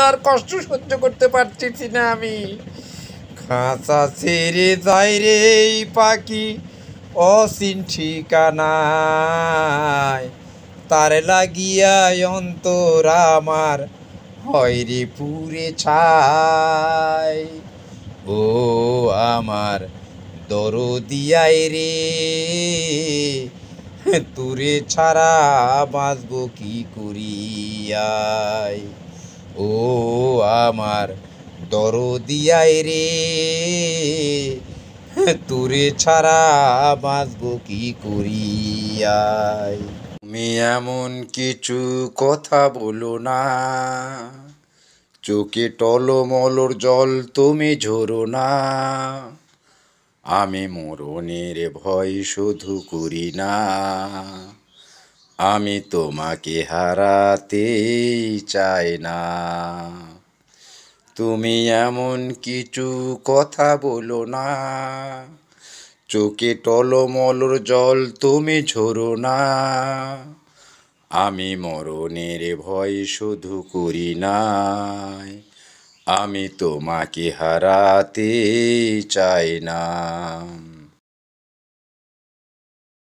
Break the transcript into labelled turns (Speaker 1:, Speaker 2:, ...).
Speaker 1: আর কষ্ট সহ্য করতে পারতেছি না আমি। খাঁচা ছেড়ে যাই রে এই পাখি অচিন ঠিকানায়, তার লাগিয়া অন্তর আমার হয় রে পুরে ছাই। ও আমার দরদিয়াই রে, তোরে ছাড়া বাঁচব কি করিয়াই। ও আমার দরদিয়াই রে, তোরে ছাড়া বাঁচব কি করিয়াই। তুমি এমন কিছু কথা বলো না, চোখে টলমলর জল তুমি ঝরো না। আমি মরণের ভয় শুধু করি না, আমি তোমাকে হারাতে চাই না। তুমি এমন কিছু কথা বলো না, চোখে টলমলর জল তুমি ঝরো না। আমি মরণের ভয় শুধু করি না, আমি তোমাকে হারাতে চাই না।